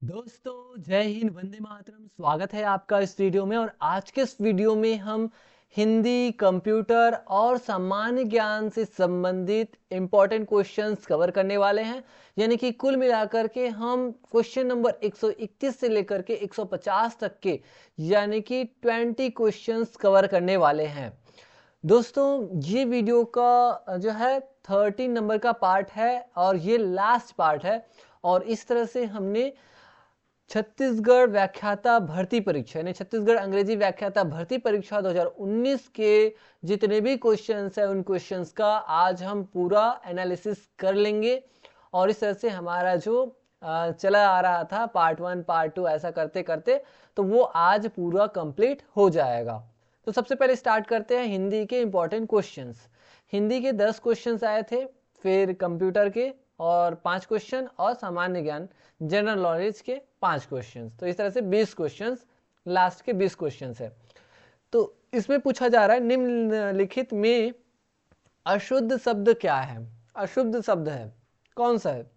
दोस्तों जय हिंद वंदे मातरम। स्वागत है आपका इस वीडियो में। और आज के इस वीडियो में हम हिंदी, कंप्यूटर और सामान्य ज्ञान से संबंधित इंपॉर्टेंट क्वेश्चंस कवर करने वाले हैं। यानी कि कुल मिलाकर के हम क्वेश्चन नंबर 121 से लेकर के 150 तक के यानी कि 20 क्वेश्चंस कवर करने वाले हैं। दोस्तों ये वीडियो का जो है 13 नंबर का पार्ट है और ये लास्ट पार्ट है। और इस तरह से हमने छत्तीसगढ़ व्याख्याता भर्ती परीक्षा यानी छत्तीसगढ़ अंग्रेजी व्याख्याता भर्ती परीक्षा 2019 के जितने भी क्वेश्चंस हैं उन क्वेश्चंस का आज हम पूरा एनालिसिस कर लेंगे। और इस तरह से हमारा जो चला आ रहा था पार्ट 1 पार्ट 2 ऐसा करते करते तो वो आज पूरा कंप्लीट हो जाएगा। तो सबसे पहले स्टार्ट करते हैं हिंदी के इंपॉर्टेंट क्वेश्चंस। हिंदी के 10 क्वेश्चंस आए थे, फिर कंप्यूटर के और 5 क्वेश्चन और सामान्य ज्ञान जनरल नॉलेज के 5 क्वेश्चंस। तो इस तरह से 20 क्वेश्चंस, लास्ट के 20 क्वेश्चंस है। तो इसमें पूछा जा रहा है निम्नलिखित में अशुद्ध शब्द क्या है। अशुद्ध शब्द है कौन सा है,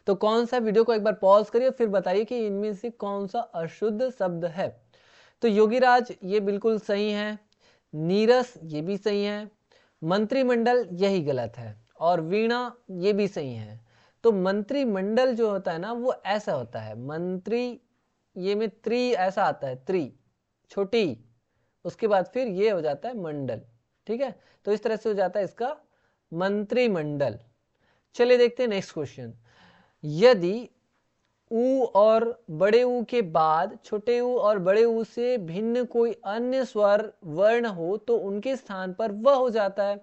तो कौन सा वीडियो को एक बार पॉज करिए फिर बताइए कि इनमें से कौन सा अशुद्ध शब्द है। तो योगीराज ये बिल्कुल सही है, नीरस ये भी सही है, मंत्रिमंडल यही गलत है और वीणा ये भी सही है। तो मंत्रिमंडल जो होता है ना वो ऐसा होता है, मंत्री ये में त्रि ऐसा आता है, त्रि छोटी, उसके बाद फिर ये हो जाता है मंडल। ठीक है, तो इस तरह से हो जाता है इसका मंत्रिमंडल। चलिए देखते हैं नेक्स्ट क्वेश्चन। यदि ऊ और बड़े ऊ के बाद छोटे ऊ और बड़े ऊ से भिन्न कोई अन्य स्वर वर्ण हो तो उनके स्थान पर वह हो जाता है।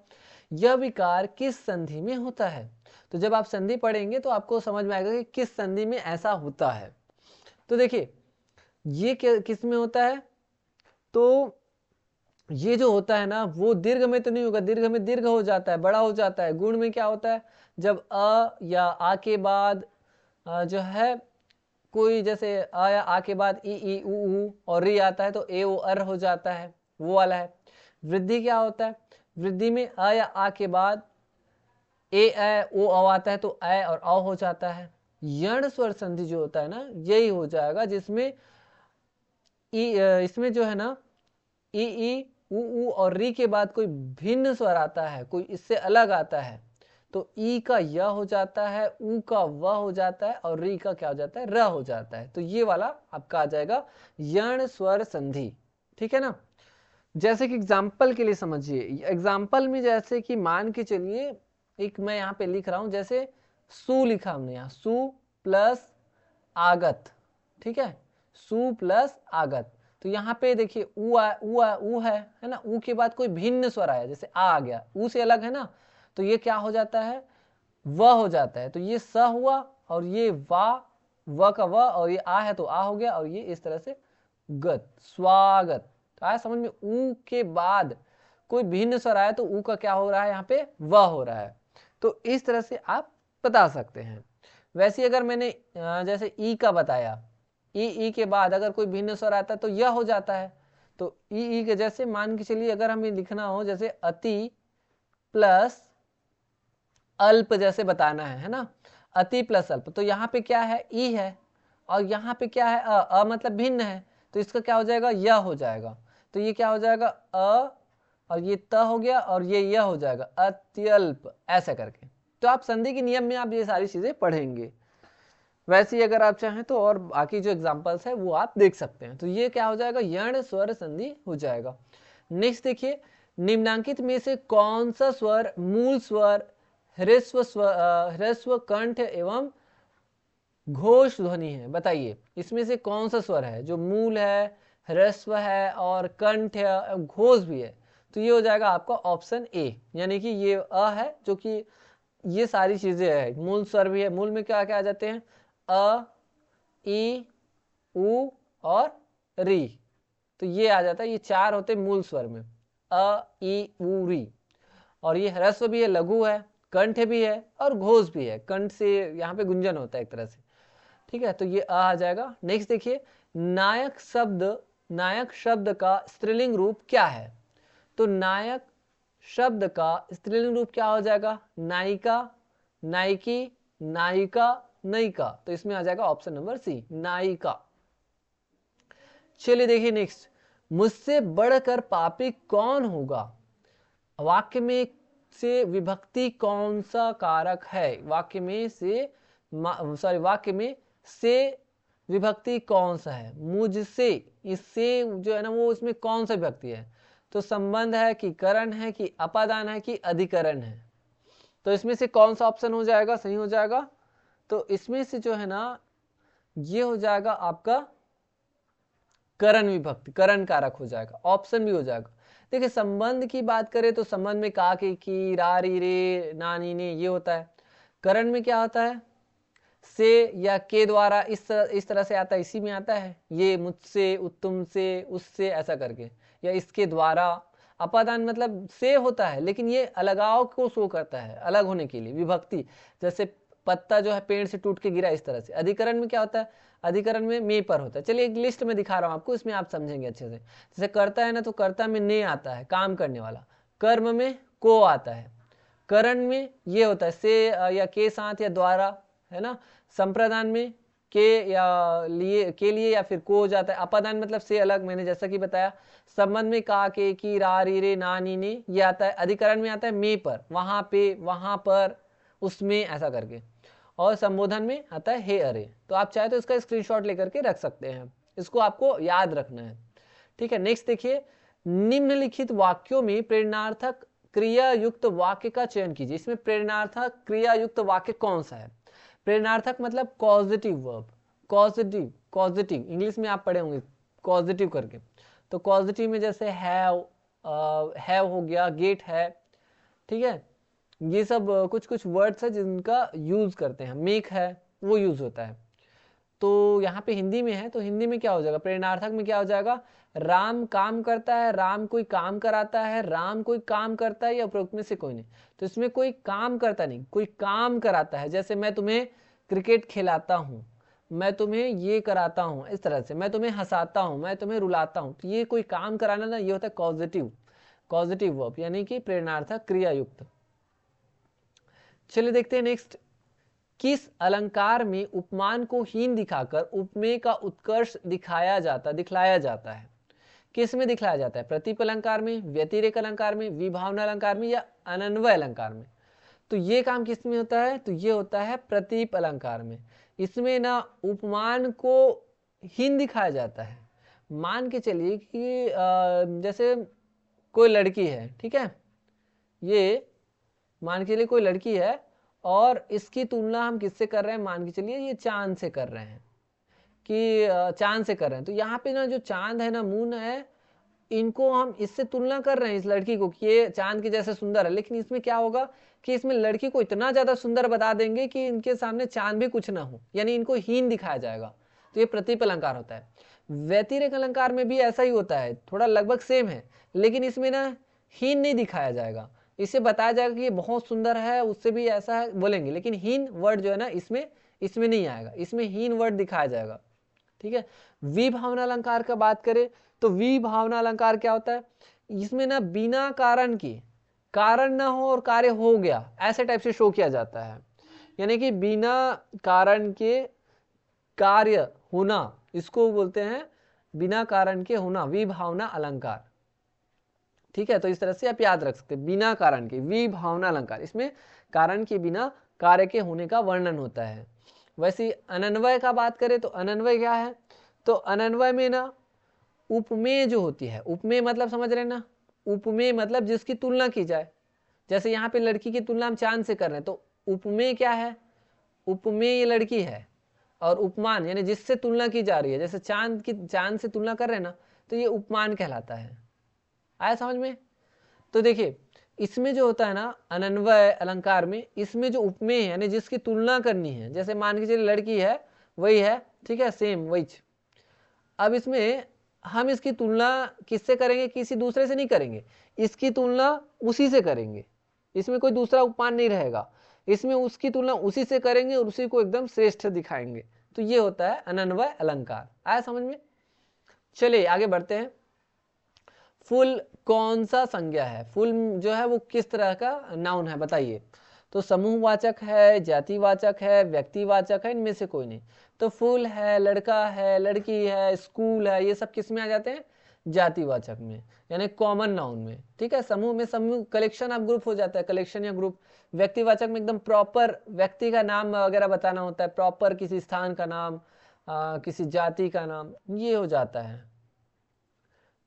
यह विकार किस संधि में होता है। तो जब आप संधि पढ़ेंगे तो आपको समझ में आएगा कि किस संधि में ऐसा होता है। तो देखिए ये किस में होता है, तो ये जो होता है ना वो दीर्घ में तो नहीं होगा, दीर्घ में दीर्घ हो जाता है, बड़ा हो जाता है। गुण में क्या होता है, जब अ या आ के बाद जो है कोई जैसे आ या आ के बाद ई ऊ और री आता है तो ए ओ अर हो जाता है, वो वाला है। वृद्धि क्या होता है, वृद्धि में अ या आ के बाद ए ओ अ आता है तो ए और औ हो जाता है। यण स्वर संधि जो होता है ना यही हो जाएगा जिसमें इसमें जो है ना ई ऊ और री के बाद कोई भिन्न स्वर आता है, कोई इससे अलग आता है तो ई का य हो जाता है, ऊ का व हो जाता है और री का क्या हो जाता है, र हो जाता है। तो ये वाला आपका आ जाएगा यण स्वर संधि। ठीक है ना। जैसे कि एग्जाम्पल के लिए समझिए, एग्जाम्पल में जैसे कि मान के चलिए एक मैं यहाँ पे लिख रहा हूं, जैसे सु लिखा हमने यहाँ, सु प्लस आगत। ठीक है, सु प्लस आगत। तो यहाँ पे देखिए ऊ है ना, ऊ के बाद कोई भिन्न स्वर आया, जैसे आ गया, ऊ से अलग है ना, तो ये क्या हो जाता है, व हो जाता है। तो ये स हुआ और ये वा, व का व, और ये आ है तो आ हो गया, और ये इस तरह से गत, स्वागत। तो आया समझ में, ऊ के बाद कोई भिन्न स्वर आया तो ऊ का क्या हो रहा है, यहाँ पे व हो रहा है। तो इस तरह से आप बता सकते हैं। वैसे अगर मैंने जैसे ई का बताया, ई के बाद अगर कोई भिन्न स्वर आता है तो यह हो जाता है। तो ई के जैसे मान के चलिए अगर हमें लिखना हो जैसे अति प्लस अल्प जैसे बताना है ना, अति प्लस अल्प, तो यहाँ पे क्या है, ई है और यहाँ पे क्या है, अ मतलब भिन्न है, तो इसका क्या हो जाएगा, य हो जाएगा। तो ये क्या हो जाएगा, अ और ये त हो गया और ये य हो जाएगा, अत्यल्प, ऐसा करके। तो आप संधि के नियम में आप ये सारी चीजें पढ़ेंगे। वैसे ही अगर आप चाहें तो और बाकी जो एग्जांपल्स है वो आप देख सकते हैं। तो ये क्या हो जाएगा, यण स्वर संधि हो जाएगा। नेक्स्ट देखिए, निम्नांकित में से कौन सा स्वर मूल स्वर, ह्रस्व कंठ एवं घोष ध्वनि है, बताइए इसमें से कौन सा स्वर है जो मूल है, ह्रस्व है और कंठ है, घोष भी है। तो ये हो जाएगा आपका ऑप्शन ए, यानी कि ये अ है, जो कि ये सारी चीजें है, मूल स्वर भी है। मूल में क्या क्या आ जाते हैं, अ, ई, उ और री। तो ये आ जाता है, ये चार होते हैं मूल स्वर में, अ, ई, उ, री। और ये ह्रस्व भी है, लघु है, कंठ भी है और घोष भी है, कंठ से यहाँ पे गुंजन होता है एक तरह से। ठीक है, तो ये आ जाएगा। नेक्स्ट देखिए, नायक शब्द, नायक शब्द का स्त्रीलिंग रूप क्या है। तो नायक शब्द का स्त्रीलिंग रूप क्या हो जाएगा, नायिका, नायकी, नायिका, नायिका, तो इसमें आ जाएगा ऑप्शन नंबर सी, नायिका। चलिए देखिए नेक्स्ट, मुझसे बढ़कर पापी कौन होगा। वाक्य में से विभक्ति कौन सा कारक है, वाक्य में से वाक्य में से विभक्ति कौन सा है, मुझसे, इससे जो है ना वो इसमें कौन सा विभक्ति है, तो संबंध है कि करण है कि अपादान है कि अधिकरण है, तो इसमें से कौन सा ऑप्शन हो जाएगा, सही हो जाएगा। तो इसमें से जो है ना ये हो जाएगा आपका करण विभक्ति, करण कारक हो जाएगा, ऑप्शन भी हो जाएगा। देखिए संबंध की बात करें तो संबंध में का के की रा री रे ना नी ने ये होता है। करण में क्या होता है, से या के द्वारा इस तरह से आता है, इसी में आता है, ये मुझसे, तुम से, उससे ऐसा करके, या इसके द्वारा। अपादान मतलब से होता है लेकिन ये अलगाव को शो करता है, अलग होने के लिए विभक्ति, जैसे पत्ता जो है पेड़ से टूट के गिरा, इस तरह से। अधिकरण में क्या होता है, अधिकरण में मे पर होता है। चलिए एक लिस्ट में दिखा रहा हूं आपको, इसमें आप समझेंगे अच्छे से। जैसे कर्ता है ना, तो कर्ता में ने आता है, काम करने वाला। कर्म में को आता है। करण में ये होता है से या के साथ या द्वारा, है ना। संप्रदान में के या लिए, के लिए या फिर को हो जाता है। अपादान मतलब से अलग, मैंने जैसा कि बताया। संबंध में का के की रा री रे ना नी ने ये आता है। अधिकरण में आता है मे पर, वहां पे, वहां पर, उसमें, ऐसा करके। और संबोधन में आता है हे अरे। तो आप चाहे तो इसका स्क्रीनशॉट लेकर के रख सकते हैं, इसको आपको याद रखना है, ठीक है। नेक्स्ट देखिए, निम्नलिखित वाक्यों में प्रेरणार्थक क्रिया युक्त वाक्य का चयन कीजिए। इसमें प्रेरणार्थक क्रिया युक्त वाक्य कौन सा है। प्रेरणार्थक मतलब causative verb, causative, causative English में आप पढ़े होंगे कॉजेटिव करके। तो कॉजेटिव में जैसे हैव हो गया, गेट है, ठीक है। ये सब कुछ कुछ वर्ड्स है जिनका यूज करते हैं। मेक है वो यूज होता है। तो यहाँ पे हिंदी में है, तो हिंदी में क्या हो जाएगा, प्रेरणार्थक में क्या हो जाएगा, राम काम करता है, राम कोई काम कराता है, राम कोई काम करता है, या उपरोक्त में से कोई नहीं। तो इसमें कोई काम करता नहीं, कोई काम कराता है। जैसे मैं तुम्हें क्रिकेट खिलाता हूँ, मैं तुम्हें ये कराता हूँ, इस तरह से। मैं तुम्हें हंसाता हूँ, मैं तुम्हें रुलाता हूँ, तो ये कोई काम कराना ना, ये होता है कॉजेटिव, कॉजेटिव वर्ब, यानी कि प्रेरणार्थक क्रिया युक्त। चलिए देखते हैं नेक्स्ट, किस अलंकार में उपमान को हीन दिखाकर उपमेय का उत्कर्ष दिखलाया जाता है। किस में दिखलाया जाता है, प्रतीप अलंकार में, व्यतिरेक अलंकार में, विभावना अलंकार में, या अनन्वय अलंकार में। तो ये काम किस में होता है, तो ये होता है प्रतीप अलंकार में। इसमें ना उपमान को हीन दिखाया जाता है। मान के चलिए कि जैसे कोई लड़की है, ठीक है, ये मान के चलिए कोई लड़की है और इसकी तुलना हम किससे कर रहे हैं, मान के चलिए ये चांद से कर रहे हैं, कि चांद से कर रहे हैं। तो यहाँ पे ना जो चांद है ना, मून है, इनको हम इससे तुलना कर रहे हैं, इस लड़की को, कि ये चांद के जैसे सुंदर है। लेकिन इसमें क्या होगा कि इसमें लड़की को इतना ज्यादा सुंदर बता देंगे कि इनके सामने चांद भी कुछ ना हो, यानी इनको हीन दिखाया जाएगा। तो ये प्रतीप अलंकार होता है। व्यतिरेक अलंकार में भी ऐसा ही होता है, थोड़ा लगभग सेम है, लेकिन इसमें ना हीन नहीं दिखाया जाएगा। इसे बताया जाएगा कि ये बहुत सुंदर है, उससे भी ऐसा है बोलेंगे, लेकिन हीन वर्ड जो है ना इसमें नहीं आएगा, इसमें हीन वर्ड दिखाया जाएगा, ठीक है। विभावना अलंकार का बात करें तो विभावना अलंकार क्या होता है, इसमें ना बिना कारण के, कारण ना हो और कार्य हो गया, ऐसे टाइप से शो किया जाता है। यानी कि बिना कारण के कार्य होना, इसको बोलते हैं बिना कारण के होना, विभावना अलंकार, ठीक है। तो इस तरह से आप याद रख सकते हैं, बिना कारण के विभावना अलंकार, इसमें कारण के बिना कार्य के होने का वर्णन होता है। वैसे अनन्वय का बात करें तो अनन्वय क्या है, तो अनन्वय में ना उपमेय जो होती है, उपमेय मतलब समझ रहे हैं ना, उपमेय मतलब जिसकी तुलना की जाए। जैसे यहाँ पे लड़की की तुलना हम चांद से कर रहे हैं, तो उपमेय क्या है, उपमेय ये लड़की है, और उपमान यानी जिससे तुलना की जा रही है, जैसे चांद से तुलना कर रहे हैं ना, तो ये उपमान कहलाता है। आया समझ में। तो देखिए इसमें जो होता है ना अनन्वय अलंकार में, इसमें जो उपमेय है यानी जिसकी तुलना करनी है, जैसे मान के चलिए लड़की है, वही है, ठीक है, सेम वही। अब इसमें हम इसकी तुलना किससे करेंगे, किसी दूसरे से नहीं करेंगे, इसकी तुलना उसी से करेंगे, इसमें कोई दूसरा उपमान नहीं रहेगा, इसमें उसकी तुलना उसी से करेंगे और उसी को एकदम श्रेष्ठ दिखाएंगे। तो ये होता है अनन्वय अलंकार। आया समझ में। चलिए आगे बढ़ते हैं। फुल कौन सा संज्ञा है, फुल जो है वो किस तरह का नाउन है बताइए। तो समूहवाचक है, जातिवाचक है, व्यक्तिवाचक है, इनमें से कोई नहीं। तो फूल है, लड़का है, लड़की है, स्कूल है, ये सब किस में आ जाते हैं? जातिवाचक में, यानी कॉमन नाउन में। ठीक है, समूह में समूह कलेक्शन ऑफ ग्रुप हो जाता है, कलेक्शन या ग्रुप। व्यक्तिवाचक में एकदम प्रॉपर व्यक्ति का नाम वगैरह बताना होता है, प्रॉपर किसी स्थान का नाम, किसी जाति का नाम, ये हो जाता है।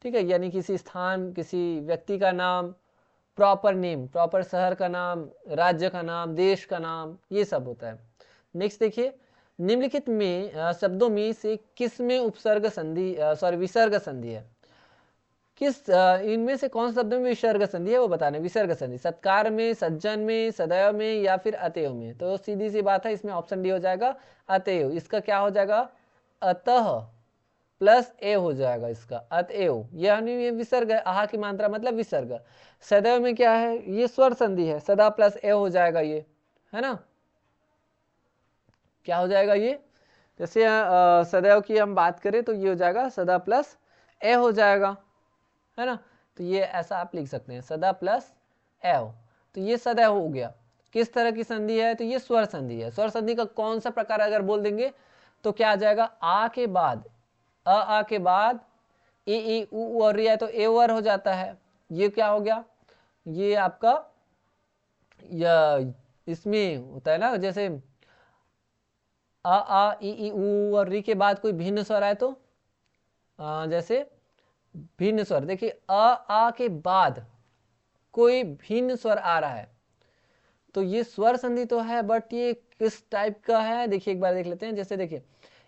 ठीक है, यानी किसी स्थान, किसी व्यक्ति का नाम, प्रॉपर नेम, प्रॉपर शहर का नाम, राज्य का नाम, देश का नाम, ये सब होता है। नेक्स्ट देखिए, निम्नलिखित में शब्दों में से किस में उपसर्ग संधि विसर्ग संधि है? किस इनमें से कौन सा शब्द में विसर्ग संधि है वो बताना। विसर्ग संधि सत्कार में, सज्जन में, सदैव में या फिर अतएव में? तो सीधी सी बात है, इसमें ऑप्शन डी हो जाएगा अतएव। इसका क्या हो जाएगा? अतः प्लस ए हो जाएगा इसका, अतएव। यानी ये विसर्ग है, आहा की मात्रा मतलब विसर्ग। सदैव में क्या है? ये स्वर संधि है, सदा प्लस ए हो जाएगा ये, है ना। क्या हो जाएगा ये? जैसे सदैव की हम बात करें तो ये हो जाएगा सदा प्लस ए हो जाएगा, है ना। तो ये ऐसा आप लिख सकते हैं, सदा प्लस एव। तो ये सदैव हो गया। किस तरह की संधि है? तो ये स्वर संधि है। स्वर संधि का कौन सा प्रकार अगर बोल देंगे तो क्या आ जाएगा? आ के बाद, आ के बाद ई उ और री है तो ए वर हो जाता है। ये क्या हो गया? ये आपका इसमें होता है ना, जैसे आ ई उ और री के बाद कोई भिन्न स्वर आए तो जैसे भिन्न स्वर, देखिए आ के बाद कोई भिन्न स्वर आ रहा है तो ये स्वर संधि तो है, बट ये किस टाइप का है देखिए एक बार देख लेते हैं। जैसे देखिए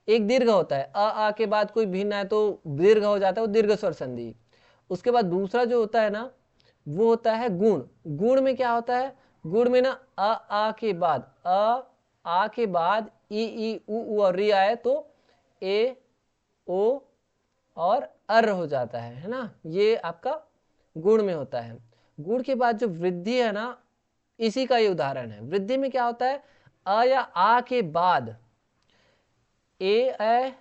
एक दीर्घ होता है, आ के बाद कोई भिन्न है तो दीर्घ हो जाता है, वो दीर्घ स्वर संधि। उसके बाद दूसरा जो होता है ना वो होता है गुण। गुण में क्या होता है? गुण में ना आ के बाद, आ के बाद ई उ और री आए तो ए ओ और अर हो जाता है ना। ये आपका गुण में होता है। गुण के बाद जो वृद्धि है ना, इसी का ये उदाहरण है। वृद्धि में क्या होता है? अ या आ के बाद ए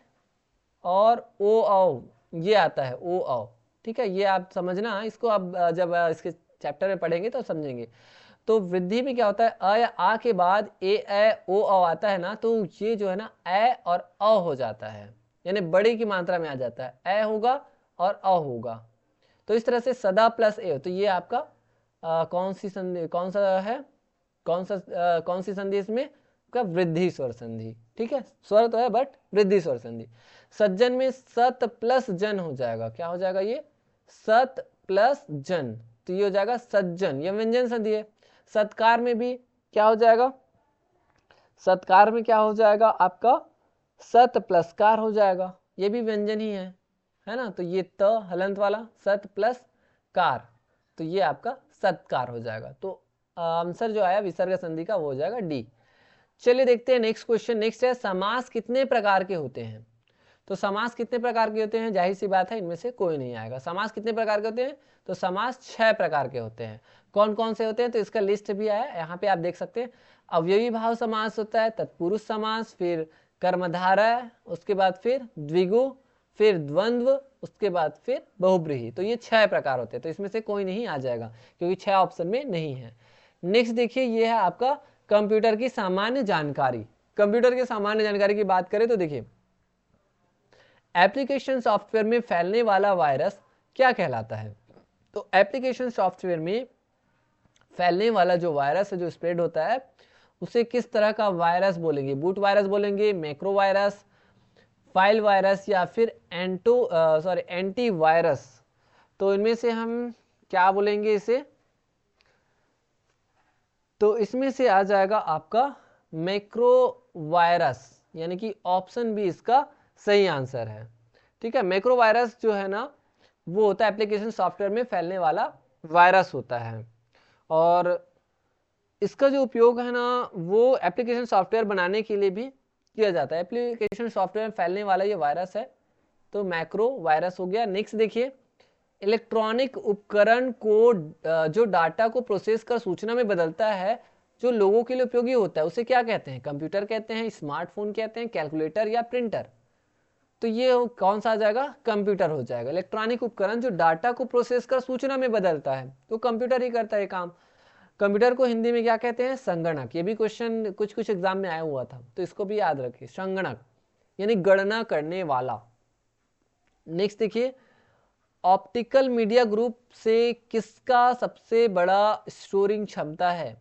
और ओ औ ये आता है, ओ औ। ठीक है, ये आप समझना, इसको आप जब इसके चैप्टर में पढ़ेंगे तो समझेंगे। तो वृद्धि में क्या होता है? अ या आ के बाद ए ओ औ आता है ना, तो ये जो है ना ए और अ हो जाता है, यानी बड़ी की मात्रा में आ जाता है, ए होगा और अ होगा। तो इस तरह से सदा प्लस ए। तो ये आपका कौन सी संधि, कौन सा है, कौन सी संधि इसमें का? वृद्धि स्वर संधि। ठीक है, स्वर तो है बट वृद्धि स्वर संधि। सज्जन में सत प्लस जन हो जाएगा। क्या हो जाएगा ये? सत प्लस जन, तो ये हो जाएगा सज्जन, ये व्यंजन संधि है। सत्कार में भी क्या हो जाएगा? सत्कार में क्या हो जाएगा आपका? सत प्लस कार हो जाएगा, ये भी व्यंजन ही है ना। तो ये त हलंत वाला सत प्लस कार, तो ये आपका सत्कार हो जाएगा। तो आंसर जो आया विसर्ग संधि का वो हो जाएगा डी। चलिए देखते हैं नेक्स्ट क्वेश्चन। नेक्स्ट है, समास कितने प्रकार के होते हैं? तो समास कितने प्रकार के होते हैं? जाहिर सी बात है इनमें से कोई नहीं आएगा। समास कितने प्रकार के होते हैं? तो समास 6 प्रकार के होते हैं। कौन कौन से होते हैं? तो इसका लिस्ट भी आया यहाँ पे, आप देख सकते हैं। अवयवी भाव समास होता है, तत्पुरुष समास, फिर कर्मधारय, उसके बाद फिर द्विगु, फिर द्वंद्व, उसके बाद फिर बहुब्रीहि। तो ये 6 प्रकार होते हैं, तो इसमें से कोई नहीं आ जाएगा क्योंकि 6 ऑप्शन में नहीं है। नेक्स्ट देखिए, ये है आपका कंप्यूटर की सामान्य जानकारी। कंप्यूटर की सामान्य जानकारी की बात करें तो देखिए, एप्लीकेशन सॉफ्टवेयर में फैलने वाला वायरस क्या कहलाता है? तो एप्लीकेशन सॉफ्टवेयर में फैलने वाला जो वायरस है, जो स्प्रेड होता है, उसे किस तरह का वायरस बोलेंगे? बूट वायरस बोलेंगे, मैक्रो वायरस, फाइल वायरस या फिर एंटी वायरस? तो इनमें से हम क्या बोलेंगे इसे? तो इसमें से आ जाएगा आपका मैक्रो वायरस, यानी कि ऑप्शन बी इसका सही आंसर है। ठीक है, मैक्रो वायरस जो है ना वो होता है एप्लीकेशन सॉफ्टवेयर में फैलने वाला वायरस होता है, और इसका जो उपयोग है ना वो एप्लीकेशन सॉफ्टवेयर बनाने के लिए भी किया जाता है। एप्लीकेशन सॉफ्टवेयर में फैलने वाला ये वायरस है, तो मैक्रो वायरस हो गया। नेक्स्ट देखिए, इलेक्ट्रॉनिक उपकरण को जो डाटा को प्रोसेस कर सूचना में बदलता है, जो लोगों के लिए उपयोगी होता है, उसे क्या कहते हैं? कंप्यूटर कहते हैं, स्मार्टफोन कहते हैं, कैलकुलेटर या प्रिंटर? तो ये कौन सा आ जाएगा? कंप्यूटर हो जाएगा। इलेक्ट्रॉनिक उपकरण जो डाटा को प्रोसेस कर सूचना में बदलता है, तो कंप्यूटर ही करता है काम। कंप्यूटर को हिंदी में क्या कहते हैं? संगणक। ये भी क्वेश्चन कुछ कुछ एग्जाम में आया हुआ था, तो इसको भी याद रखिए, संगणक यानी गणना करने वाला। नेक्स्ट देखिए, ऑप्टिकल मीडिया ग्रुप से किसका सबसे बड़ा स्टोरिंग क्षमता है?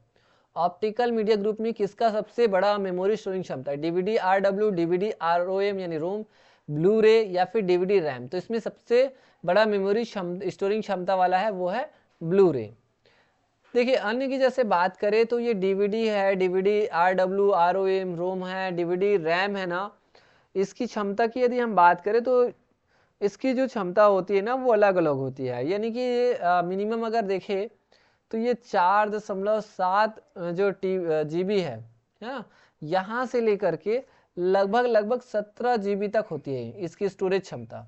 ऑप्टिकल मीडिया ग्रुप में किसका सबसे बड़ा मेमोरी स्टोरिंग क्षमता है? डीवीडी आरडब्ल्यू, डीवीडी आरओएम यानी रोम, ब्लू रे या फिर डीवीडी रैम? तो इसमें सबसे बड़ा मेमोरी स्टोरिंग क्षमता वाला है वो है ब्लू रे। देखिए अन्य की जैसे बात करें तो ये डीवीडी है, डीवीडी आरडब्ल्यू, आरओएम, रोम है, डीवीडी रैम है ना, इसकी क्षमता की यदि हम बात करें तो इसकी जो क्षमता होती है ना वो अलग अलग होती है। यानी कि मिनिमम अगर देखें तो ये 4.7 जो जीबी है ना, यहाँ से लेकर के लगभग 17 जीबी तक होती है इसकी स्टोरेज क्षमता।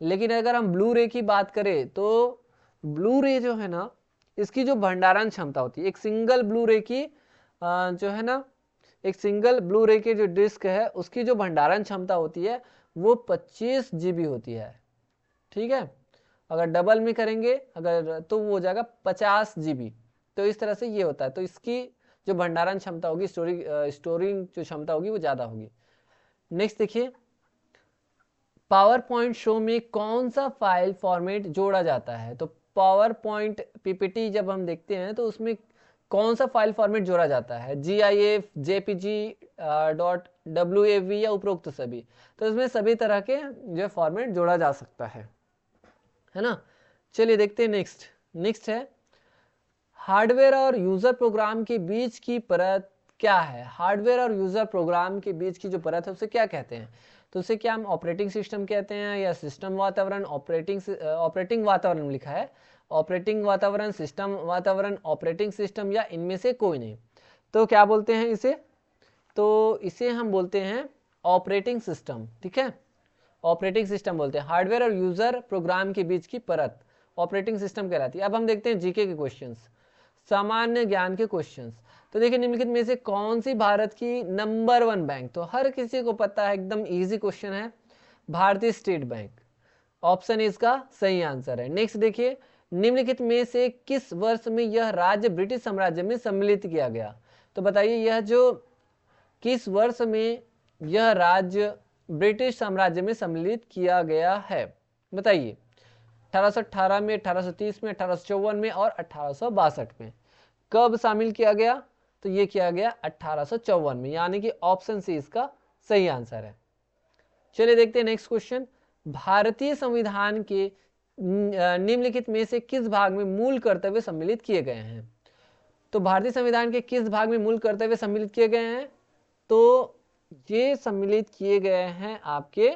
लेकिन अगर हम ब्लू रे की बात करें तो ब्लू रे जो है ना, इसकी जो भंडारण क्षमता होती है, एक सिंगल ब्लू रे की जो है ना, एक सिंगल ब्लू रे की जो डिस्क है उसकी जो भंडारण क्षमता होती है वो 25 जीबी होती है। ठीक है, अगर डबल में करेंगे अगर तो वो हो जाएगा 50 जीबी। तो इस तरह से ये होता है, तो इसकी जो भंडारण क्षमता होगी, स्टोरिंग जो क्षमता होगी वो ज़्यादा होगी। नेक्स्ट देखिए, पावर पॉइंट शो में कौन सा फाइल फॉर्मेट जोड़ा जाता है? तो पावर पॉइंट पीपीटी जब हम देखते हैं तो उसमें कौन सा फाइल फॉर्मेट जोड़ा जाता है? GIF, JPG, .wav या उपरोक्त सभी? तो इसमें सभी तरह के जो फॉर्मेट जोड़ा जा सकता है ना। चलिए देखते हैं नेक्स्ट है, हार्डवेयर और यूजर प्रोग्राम के बीच की परत क्या है? हार्डवेयर और यूजर प्रोग्राम के बीच की जो परत है उसे क्या कहते हैं? तो उसे क्या हम ऑपरेटिंग सिस्टम कहते हैं या सिस्टम वातावरण? ऑपरेटिंग वातावरण लिखा है, ऑपरेटिंग वातावरण, सिस्टम वातावरण, ऑपरेटिंग सिस्टम या इनमें से कोई नहीं। तो क्या बोलते हैं इसे? तो इसे हम बोलते हैं ऑपरेटिंग सिस्टम। ठीक है, ऑपरेटिंग सिस्टम बोलते हैं। हार्डवेयर और यूजर प्रोग्राम के बीच की परत ऑपरेटिंग सिस्टम कहलाती है। अब हम देखते हैं जीके के क्वेश्चंस, सामान्य ज्ञान के क्वेश्चंस। तो देखिए निम्नलिखित में से कौन सी भारत की नंबर 1 बैंक? तो हर किसी को पता है, एकदम इजी क्वेश्चन है, भारतीय स्टेट बैंक। ऑप्शन इसका सही आंसर है। नेक्स्ट देखिए, निम्नलिखित में से किस वर्ष में यह राज्य ब्रिटिश साम्राज्य में सम्मिलित किया गया? तो बताइए यह जो किस वर्ष में यह राज्य ब्रिटिश साम्राज्य में सम्मिलित किया गया है? बताइए, 1818 में, 1830 में, 1854 में और 1862 में। कब शामिल किया गया? तो ये किया गया 1854 में, यानी कि ऑप्शन सी इसका सही आंसर है। चलिए देखते हैं नेक्स्ट क्वेश्चन, भारतीय संविधान के निम्नलिखित में से किस भाग में मूल कर्तव्य सम्मिलित किए गए हैं? तो भारतीय संविधान के किस भाग में मूल कर्तव्य सम्मिलित किए गए हैं? तो ये सम्मिलित किए गए हैं आपके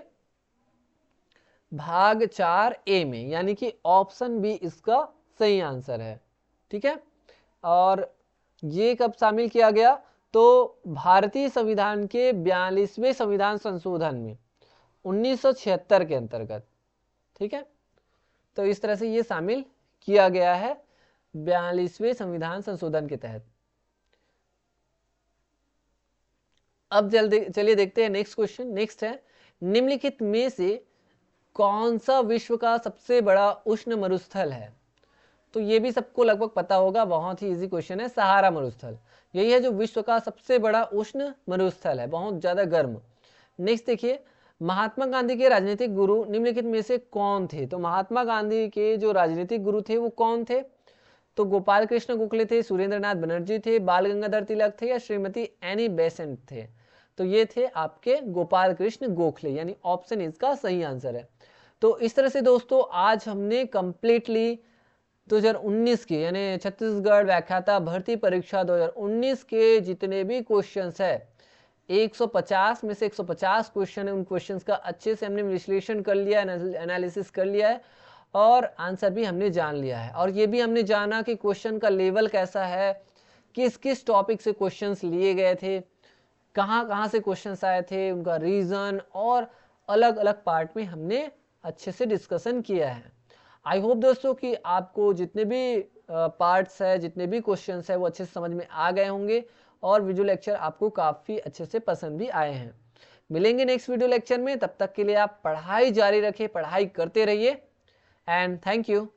भाग 4A में, यानी कि ऑप्शन बी इसका सही आंसर है। ठीक है, और ये कब शामिल किया गया? तो भारतीय संविधान के 42वें संविधान संशोधन में 1976 के अंतर्गत। ठीक है, तो इस तरह से ये शामिल किया गया है 42वें संविधान संशोधन के तहत। अब चलिए देखते हैं नेक्स्ट क्वेश्चन। नेक्स्ट है, निम्नलिखित में से कौन सा विश्व का सबसे बड़ा उष्ण मरुस्थल है? तो ये भी सबको लगभग पता होगा, बहुत ही इजी क्वेश्चन है, सहारा मरुस्थल। यही है जो विश्व का सबसे बड़ा उष्ण मरुस्थल है, बहुत ज्यादा गर्म। नेक्स्ट देखिए, महात्मा गांधी के राजनीतिक गुरु निम्नलिखित में से कौन थे? तो महात्मा गांधी के जो राजनीतिक गुरु थे वो कौन थे? तो गोपाल कृष्ण गोखले थे, सुरेंद्रनाथ बनर्जी थे, बाल गंगाधर तिलक थे या श्रीमती एनी बेसेंट थे? तो ये थे आपके गोपाल कृष्ण गोखले, यानी ऑप्शन इसका सही आंसर है। तो इस तरह से दोस्तों आज हमने कंप्लीटली 2019 के यानी छत्तीसगढ़ व्याख्याता भर्ती परीक्षा 2019 के जितने भी क्वेश्चंस है, 150 में से 150 क्वेश्चन है, उन क्वेश्चंस का अच्छे से हमने विश्लेषण कर लिया है, एनालिसिस कर लिया है और आंसर भी हमने जान लिया है। और ये भी हमने जाना कि क्वेश्चन का लेवल कैसा है, किस किस टॉपिक से क्वेश्चंस लिए गए थे, कहाँ कहाँ से क्वेश्चंस आए थे, उनका रीजन, और अलग अलग पार्ट में हमने अच्छे से डिस्कशन किया है। आई होप दोस्तों कि आपको जितने भी पार्ट्स है, जितने भी क्वेश्चंस है वो अच्छे से समझ में आ गए होंगे और वीडियो लेक्चर आपको काफ़ी अच्छे से पसंद भी आए हैं। मिलेंगे नेक्स्ट वीडियो लेक्चर में, तब तक के लिए आप पढ़ाई जारी रखें, पढ़ाई करते रहिए एंड थैंक यू।